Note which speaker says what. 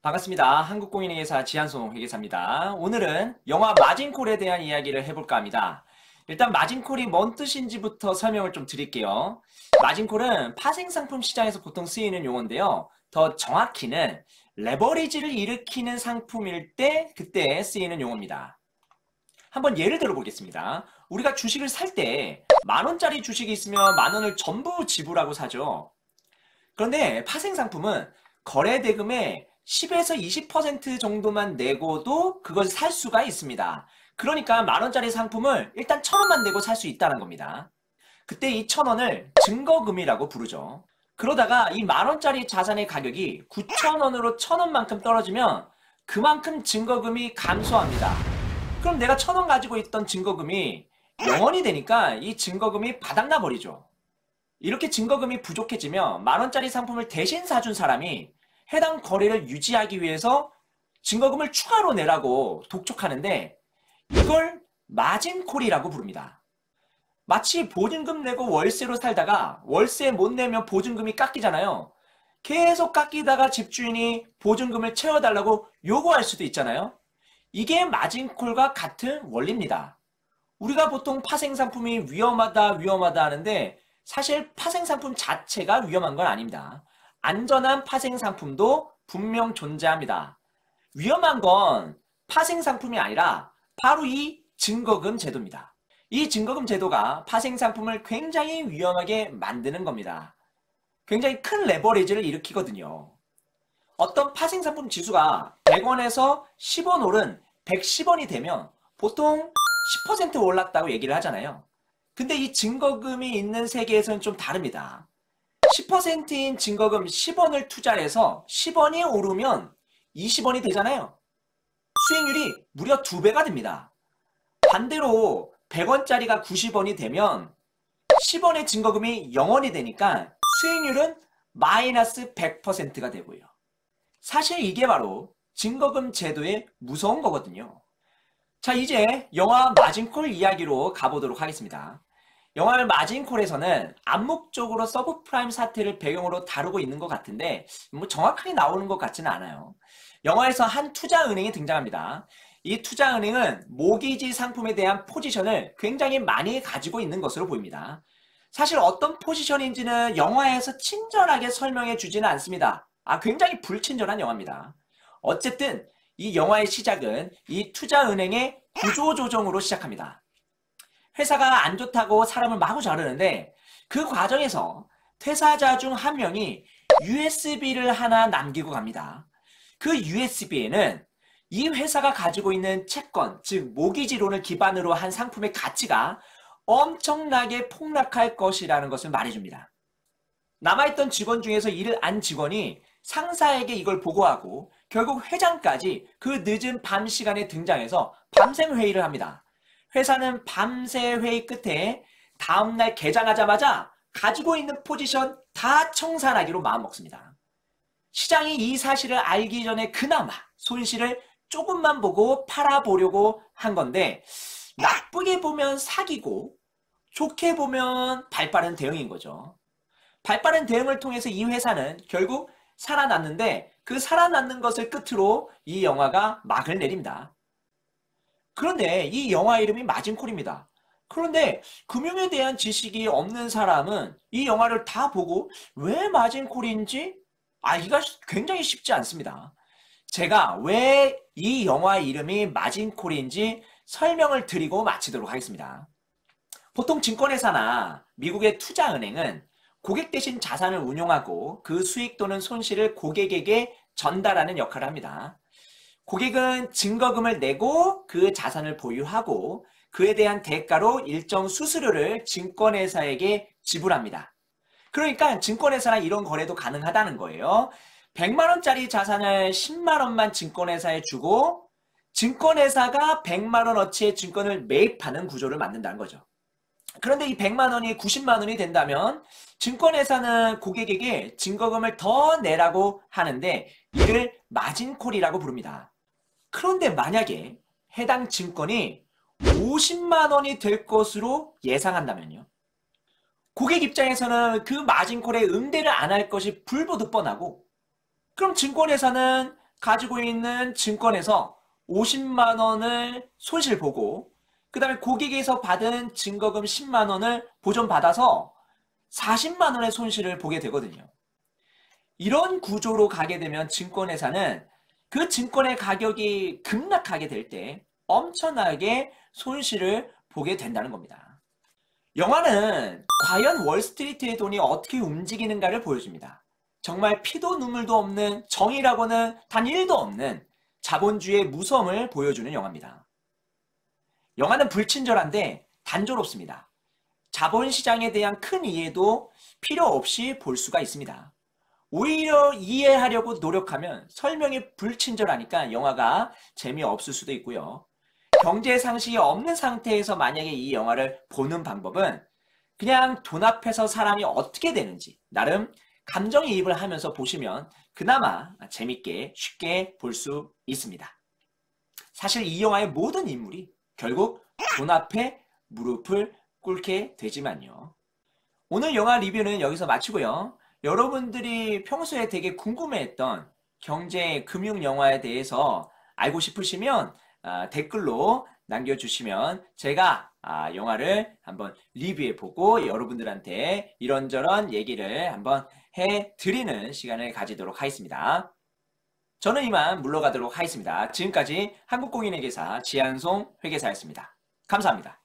Speaker 1: 반갑습니다. 한국공인회계사 지한송 회계사입니다. 오늘은 영화 마진콜에 대한 이야기를 해볼까 합니다. 일단 마진콜이 뭔 뜻인지부터 설명을 좀 드릴게요. 마진콜은 파생상품 시장에서 보통 쓰이는 용어인데요. 더 정확히는 레버리지를 일으키는 상품일 때 그때 쓰이는 용어입니다. 한번 예를 들어 보겠습니다. 우리가 주식을 살 때 10,000원짜리 주식이 있으면 10,000원을 전부 지불하고 사죠. 그런데 파생상품은 거래대금의 10에서 20% 정도만 내고도 그걸 살 수가 있습니다. 그러니까 10,000원짜리 상품을 일단 1,000원만 내고 살 수 있다는 겁니다. 그때 이 1,000원을 증거금이라고 부르죠. 그러다가 이 10,000원짜리 자산의 가격이 9,000원으로 1,000원만큼 떨어지면 그만큼 증거금이 감소합니다. 그럼 내가 1,000원 가지고 있던 증거금이 0원이 되니까 이 증거금이 바닥나 버리죠. 이렇게 증거금이 부족해지면 10,000원짜리 상품을 대신 사준 사람이 해당 거래를 유지하기 위해서 증거금을 추가로 내라고 독촉하는데 이걸 마진콜이라고 부릅니다. 마치 보증금 내고 월세로 살다가 월세 못 내면 보증금이 깎이잖아요. 계속 깎이다가 집주인이 보증금을 채워달라고 요구할 수도 있잖아요. 이게 마진콜과 같은 원리입니다. 우리가 보통 파생상품이 위험하다 하는데 사실 파생상품 자체가 위험한 건 아닙니다. 안전한 파생상품도 분명 존재합니다. 위험한 건 파생상품이 아니라 바로 이 증거금 제도입니다. 이 증거금 제도가 파생상품을 굉장히 위험하게 만드는 겁니다. 굉장히 큰 레버리지를 일으키거든요. 어떤 파생상품 지수가 100원에서 10원 오른 110원이 되면 보통 10% 올랐다고 얘기를 하잖아요. 근데 이 증거금이 있는 세계에서는 좀 다릅니다. 10%인 증거금 10원을 투자해서 10원이 오르면 20원이 되잖아요. 수익률이 무려 2배가 됩니다. 반대로 100원짜리가 90원이 되면 10원의 증거금이 0원이 되니까 수익률은 마이너스 100%가 되고요. 사실 이게 바로 증거금 제도의 무서운 거거든요. 자, 이제 영화 마진콜 이야기로 가보도록 하겠습니다. 영화 마진콜에서는 암묵적으로 서브프라임 사태를 배경으로 다루고 있는 것 같은데 뭐 정확하게 나오는 것 같지는 않아요. 영화에서 한 투자은행이 등장합니다. 이 투자은행은 모기지 상품에 대한 포지션을 굉장히 많이 가지고 있는 것으로 보입니다. 사실 어떤 포지션인지는 영화에서 친절하게 설명해 주지는 않습니다. 굉장히 불친절한 영화입니다. 어쨌든 이 영화의 시작은 이 투자은행의 구조조정으로 시작합니다. 회사가 안 좋다고 사람을 마구 자르는데 그 과정에서 퇴사자 중 한 명이 USB를 하나 남기고 갑니다. 그 USB에는 이 회사가 가지고 있는 채권, 즉 모기지론을 기반으로 한 상품의 가치가 엄청나게 폭락할 것이라는 것을 말해줍니다. 남아있던 직원 중에서 일을 안 직원이 상사에게 이걸 보고하고 결국 회장까지 그 늦은 밤 시간에 등장해서 밤샘 회의를 합니다. 회사는 밤새 회의 끝에 다음날 개장하자마자 가지고 있는 포지션 다 청산하기로 마음먹습니다. 시장이 이 사실을 알기 전에 그나마 손실을 조금만 보고 팔아보려고 한 건데 나쁘게 보면 사기고 좋게 보면 발빠른 대응인 거죠. 발빠른 대응을 통해서 이 회사는 결국 살아났는데 그 살아남는 것을 끝으로 이 영화가 막을 내립니다. 그런데 이 영화 이름이 마진콜입니다. 그런데 금융에 대한 지식이 없는 사람은 이 영화를 다 보고 왜 마진콜인지 알기가 굉장히 쉽지 않습니다. 제가 왜 이 영화 이름이 마진콜인지 설명을 드리고 마치도록 하겠습니다. 보통 증권회사나 미국의 투자은행은 고객 대신 자산을 운용하고 그 수익 또는 손실을 고객에게 전달하는 역할을 합니다. 고객은 증거금을 내고 그 자산을 보유하고 그에 대한 대가로 일정 수수료를 증권회사에게 지불합니다. 그러니까 증권회사랑 이런 거래도 가능하다는 거예요. 100만 원짜리 자산을 10만 원만 증권회사에 주고 증권회사가 100만 원어치의 증권을 매입하는 구조를 만든다는 거죠. 그런데 이 100만 원이 90만 원이 된다면 증권회사는 고객에게 증거금을 더 내라고 하는데 이를 마진콜이라고 부릅니다. 그런데 만약에 해당 증권이 50만 원이 될 것으로 예상한다면요. 고객 입장에서는 그 마진콜에 응대를 안 할 것이 불보듯 뻔하고 그럼 증권회사는 가지고 있는 증권에서 50만 원을 손실 보고 그 다음에 고객에서 받은 증거금 10만 원을 보존받아서 40만 원의 손실을 보게 되거든요. 이런 구조로 가게 되면 증권회사는 그 증권의 가격이 급락하게 될 때 엄청나게 손실을 보게 된다는 겁니다. 영화는 과연 월스트리트의 돈이 어떻게 움직이는가를 보여줍니다. 정말 피도 눈물도 없는, 정의라고는 단 1도 없는 자본주의의 무서움을 보여주는 영화입니다. 영화는 불친절한데 단조롭습니다. 자본시장에 대한 큰 이해도 필요 없이 볼 수가 있습니다. 오히려 이해하려고 노력하면 설명이 불친절하니까 영화가 재미없을 수도 있고요. 경제 상식이 없는 상태에서 만약에 이 영화를 보는 방법은 그냥 돈 앞에서 사람이 어떻게 되는지 나름 감정이입을 하면서 보시면 그나마 재밌게 쉽게 볼 수 있습니다. 사실 이 영화의 모든 인물이 결국 돈 앞에 무릎을 꿇게 되지만요. 오늘 영화 리뷰는 여기서 마치고요. 여러분들이 평소에 되게 궁금해했던 경제, 금융 영화에 대해서 알고 싶으시면 댓글로 남겨주시면 제가 영화를 한번 리뷰해보고 여러분들한테 이런저런 얘기를 한번 해드리는 시간을 가지도록 하겠습니다. 저는 이만 물러가도록 하겠습니다. 지금까지 한국공인회계사 지한송 회계사였습니다. 감사합니다.